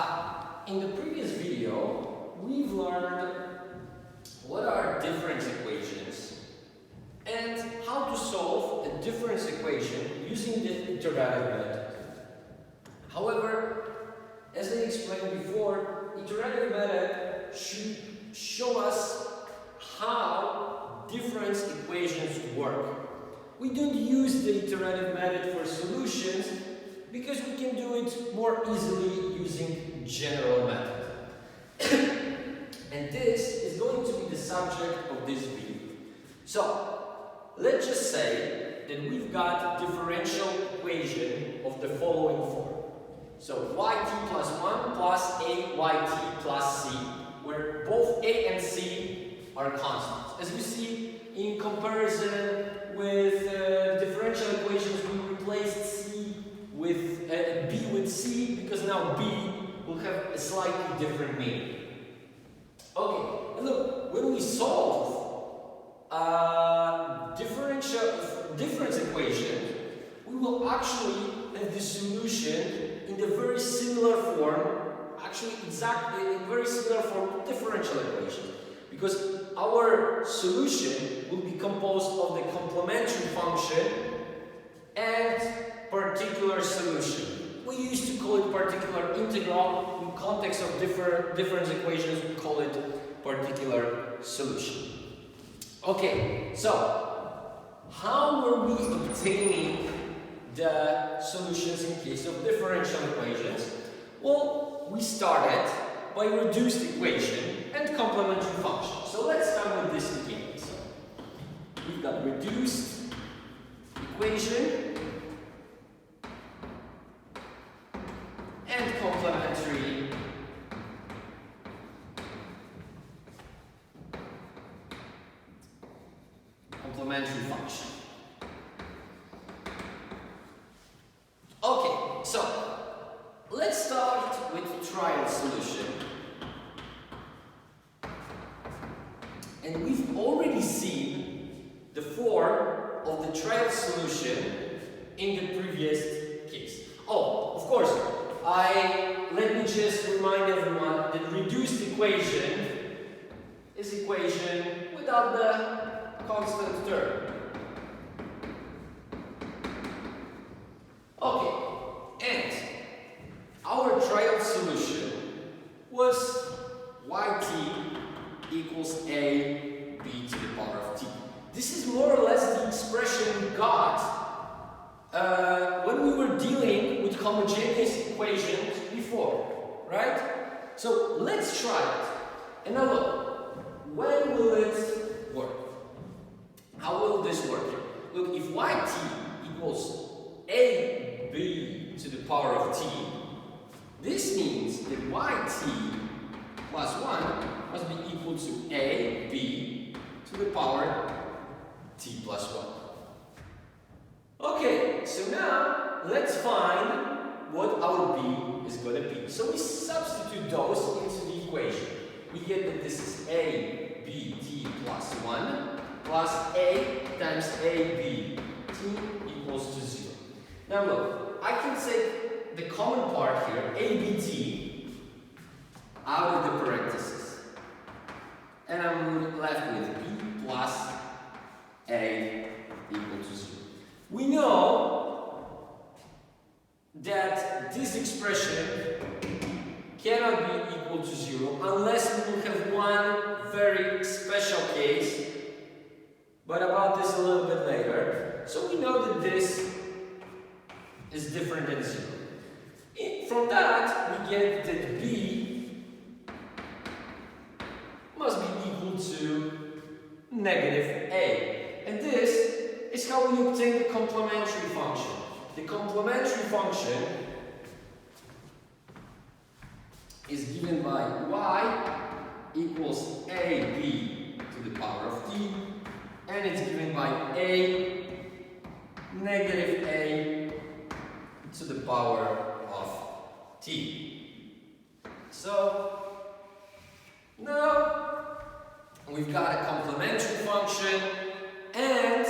Hi, in the previous video we've learned what are difference equations and how to solve a difference equation using the iterative method. However, as I explained before, iterative method should show us how difference equations work. We don't use the iterative method for solutions because we can do it more easily using general method. And this is going to be the subject of this video. So, let's just say that we've got a differential equation of the following form. So, yt plus 1 plus ayt plus c, where both a and c are constants. As we see, in comparison with differential equations, we replaced c with b with c, because now b will have a slightly different meaning. Okay, and look, when we solve difference equation, we will actually have the solution in the very similar form, actually exactly in very similar form to differential equation, because our solution will be composed of the complementary function and particular solution. We used to call it particular integral. In context of difference equations, we call it particular solution. Okay, so how were we obtaining the solutions in case of differential equations? Well, we started by reduced equation and complementary function. So let's start with this again. So we've got reduced equation and complementary function. Okay, so let's start with trial solution. And we've already seen the form of the trial solution in the previous case. Oh, of course, let me just remind everyone that reduced equation is equation without the constant term. Okay, and our trial solution was yt equals a b to the power of t. This is more or less the expression we got when we were dealing with homogeneous equations before, right? So let's try it. And now look, when will it work? How will this work? Look, if yt equals ab to the power of t, this means that yt plus 1 must be equal to ab to the power t plus 1. Okay, so now let's find what our b is going to be. So we substitute those into the equation. We get that this is a b t plus 1 plus a times a b t equals to 0. Now look, I can take the common part here, a b t, out of the parentheses. And I'm left with b plus a equal to 0. We know that this expression cannot be equal to 0 unless we will have one very special case, but about this a little bit later. So we know that this is different than 0. From that, we get that b must be equal to negative a. And this is how we obtain the complementary function. The complementary function is given by y equals ab to the power of t, and it's given by a negative a to the power of t. So now we've got a complementary function, and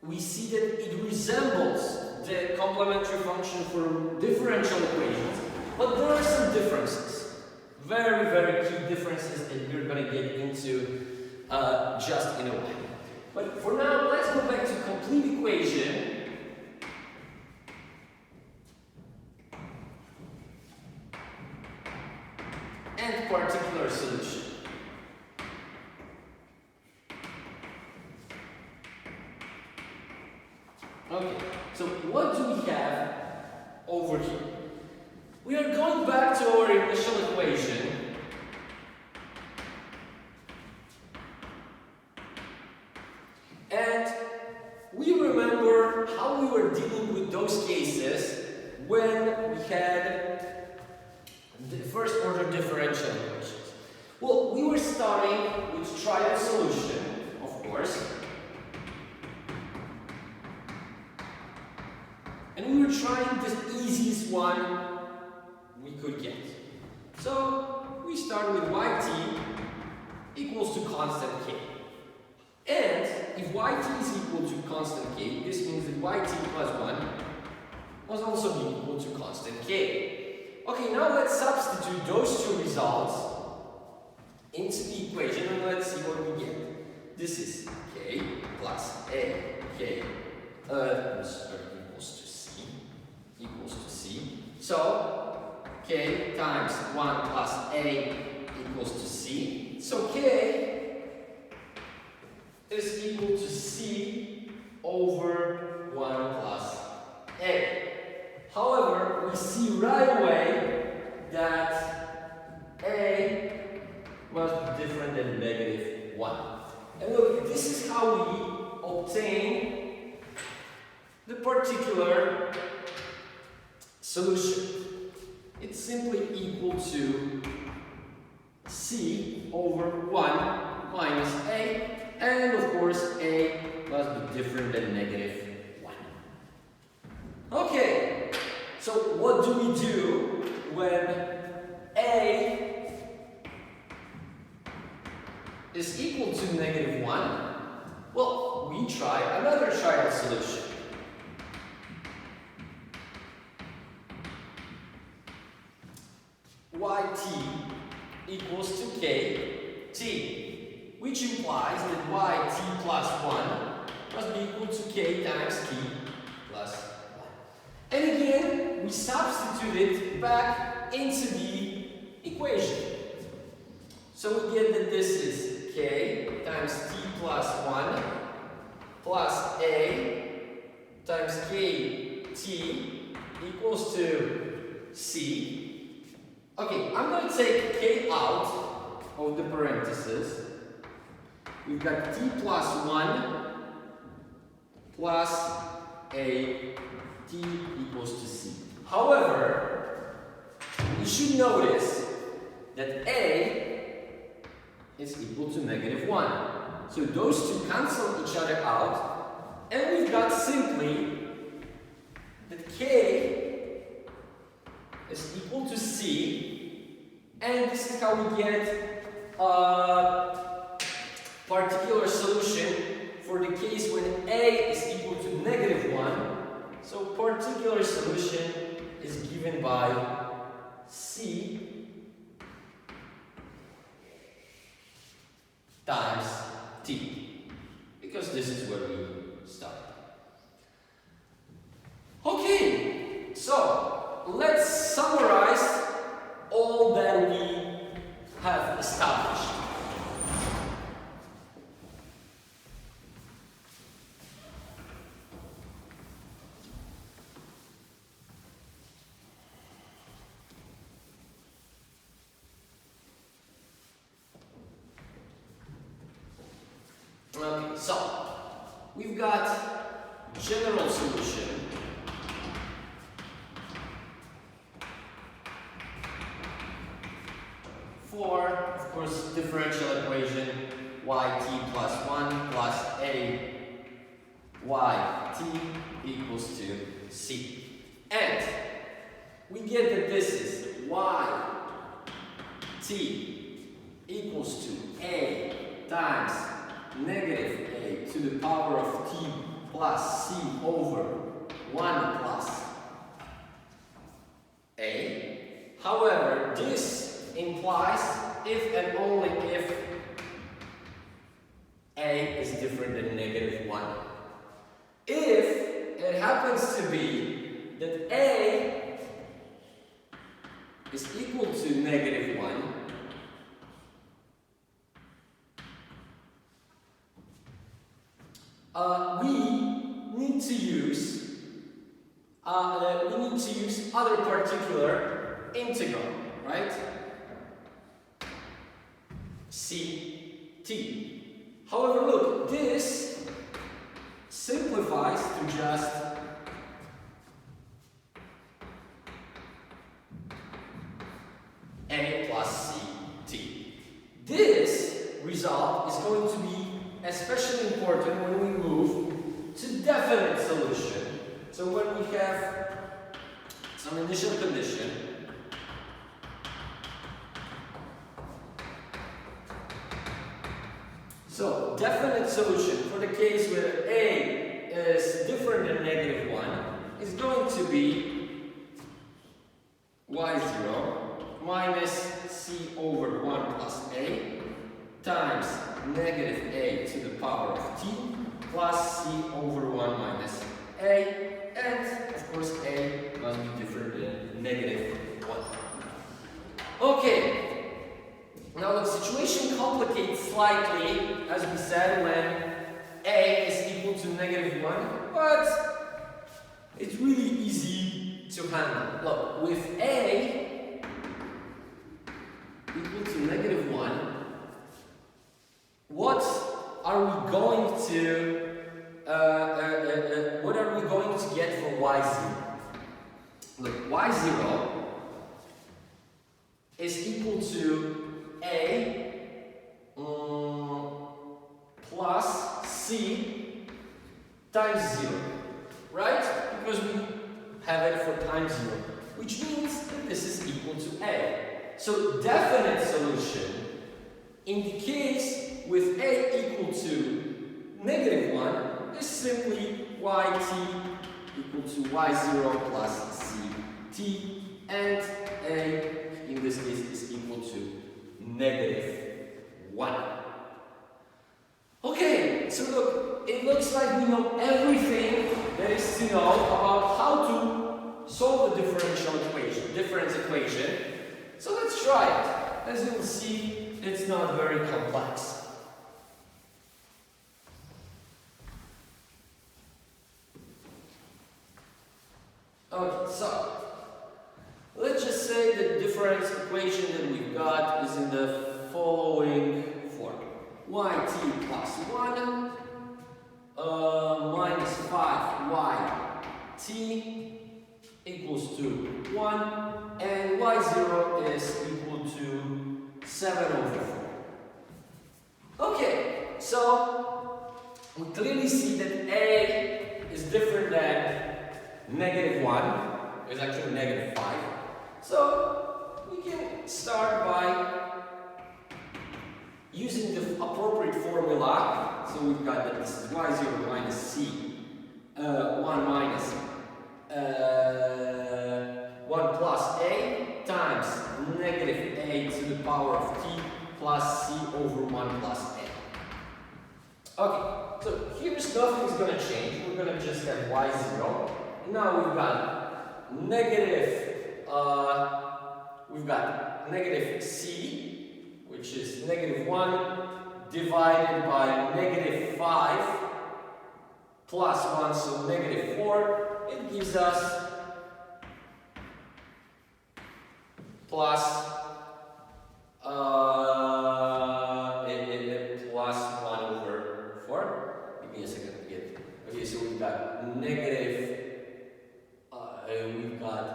we see that it resembles the complementary function for differential equations, but there are some differences. Very, very key differences that we're going to get into just in a while. But for now, let's go back to complete equation. And particular solution. Okay, so what do we have over here? We are going back to our initial equation. And we remember how we were dealing with those cases when we had the first order differential equations. Well, we were starting with trial solution, of course. And we were trying the easiest one we could get. So we start with yt equals to constant k. And if yt is equal to constant k, this means that yt plus 1 must also be equal to constant k. Okay, now let's substitute those two results into the equation and let's see what we get. This is k plus a k equals to c. So k times 1 plus a equals to c. So k is equal to c over 1 plus a. However, we see right away that a must be different than -1. And look, this is how we obtain the particular solution. It's simply equal to c over 1 minus a, and of course a must be different than -1. Okay, so what do we do when a is equal to -1? Well, we try another trial solution. Yt equals to kt, which implies that yt plus 1 must be equal to k times t plus 1. And again, we substitute it back into the equation. So we get that this is k times t plus 1 plus a times kt equals to c. Okay, I'm going to take k out of the parentheses. We've got t plus 1 plus a t equals to c. However, you should notice that a is equal to -1. So those two cancel each other out, and we've got simply that k is equal to c, and this is how we get a particular solution for the case when a is equal to -1. So particular solution is given by c times t, because this is where we start. Okay, so let's summarize all that we have established. Okay, so we've got general solution for, of course, differential equation yt plus 1 plus a yt equals to c. And we get that this is yt equals to a times -a to the power of t plus c over 1 plus a. However, this implies if and only if a is different than negative 1. If it happens to be that a is equal to negative 1, we need to use other particular integral, right? Ct. However, look, this simplifies to just a plus ct. This result is going to be especially important when we move to definite solution. So when we have some initial condition, so definite solution for the case where a is different than negative 1 is going to be y0 minus c over 1 plus a times negative a to the power of t plus c over 1 minus a, and of course a must be different than negative 1. Okay. Now the situation complicates slightly, as we said, when a is equal to negative 1, but it's really easy to handle. Look, with a equal to negative 1, what are we going to get for y0? Look, y0 is equal to a plus c times 0, right? Because we have it for times 0, which means that this is equal to a. So definite solution indicates with a equal to negative 1 is simply yt equal to y0 plus ct, and a in this case is equal to negative 1. Okay, so look, it looks like we know everything there is to know about how to solve the difference equation. So let's try it. As you will see, it's not very complex. Okay, so let's just say the difference equation that we've got is in the following form. Yt plus 1 minus 5yt equals to 1, and y0 is equal to 7 over 4. Okay, so we clearly see that a is different than negative 1, it's actually negative 5. So we can start by using the appropriate formula. So we've got that this is y0 minus c, 1 minus 1 plus a times negative a to the power of t plus c over 1 plus a. Okay, so here's nothing's going to change. We're going to just have y0. Now we've got negative c, which is negative 1 divided by negative 5 plus 1, so negative 4. It gives us plus plus 1 over 4. Give me a second to get. Okay, so we've got negative. We've got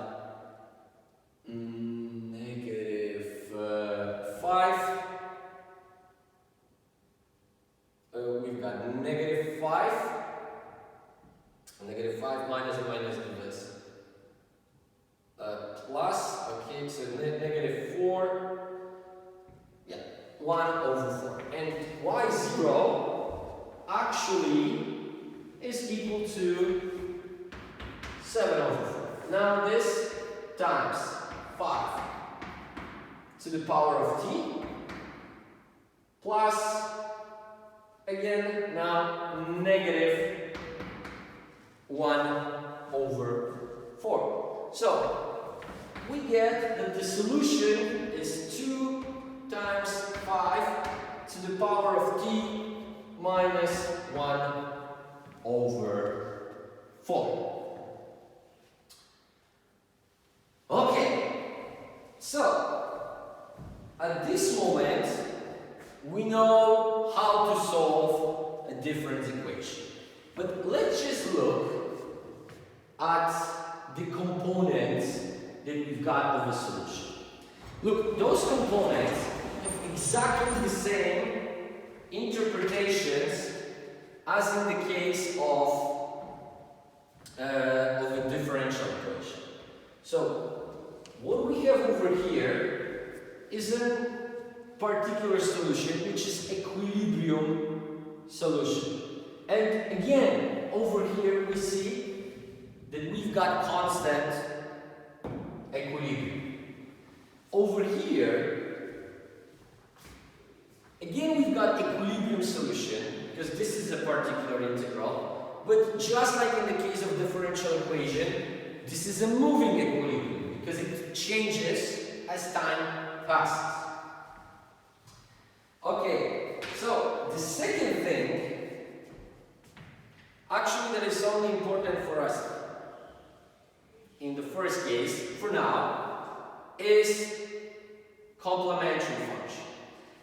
negative 5. We've got negative 5. Negative 5 minus and minus gives us plus. Okay, so negative 4. Yeah, 1 over 4. And y0 actually is equal to now this times 5 to the power of t plus, again, now negative 1 over 4. So, we get that the solution is 2 times 5 to the power of t minus 1 over 4. Okay, so at this moment we know how to solve a difference equation. But let's just look at the components that we've got of a solution. Look, those components have exactly the same interpretations as in the case of a differential equation. So, what we have over here is a particular solution which is equilibrium solution. And again, over here we see that we've got constant equilibrium. Over here, again we've got equilibrium solution because this is a particular integral, but just like in the case of differential equation, this is a moving equilibrium because it changes as time passes. Okay, so the second thing, actually that is only important for us in the first case, for now, is complementary function.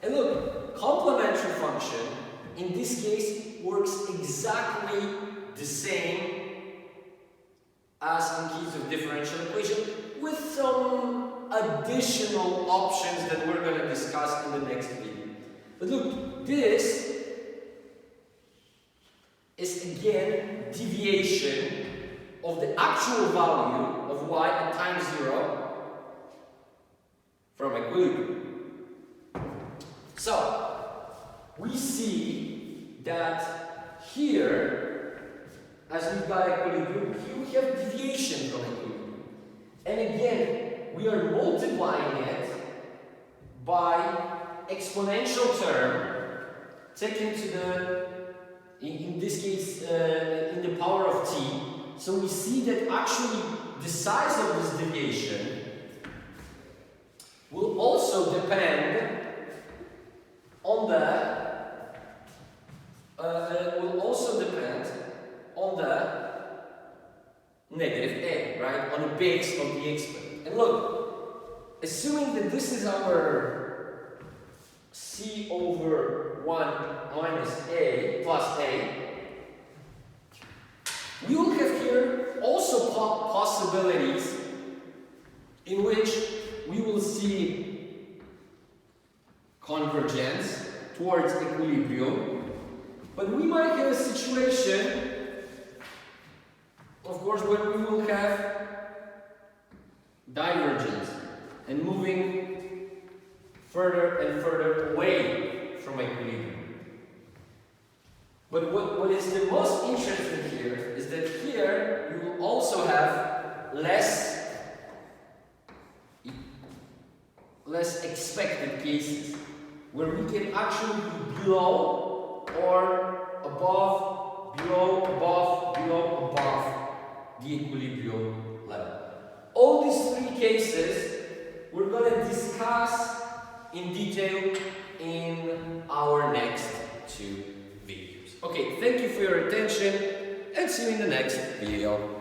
And look, complementary function in this case works exactly the same as in case of differential equation, with some additional options that we're going to discuss in the next video. But look, this is again deviation of the actual value of y at time 0 from equilibrium. So, we see that here, as we've got equilibrium, here we have deviation from equilibrium. And again, we are multiplying it by exponential term taken to the, in this case, in the power of t. So we see that actually the size of this deviation will also depend on the negative a, right? On the base of the exponent. And look, assuming that this is our c over 1 minus a plus a, we will have here also possibilities in which we will see convergence towards equilibrium, but we might have a situation, of course, where we will have divergence and moving further and further away from equilibrium. But what is the most interesting here is that here we will also have less expected cases where we can actually be below or above, below, above, below, above the equilibrium level. All these three cases we're going to discuss in detail in our next two videos. Okay, thank you for your attention and see you in the next video.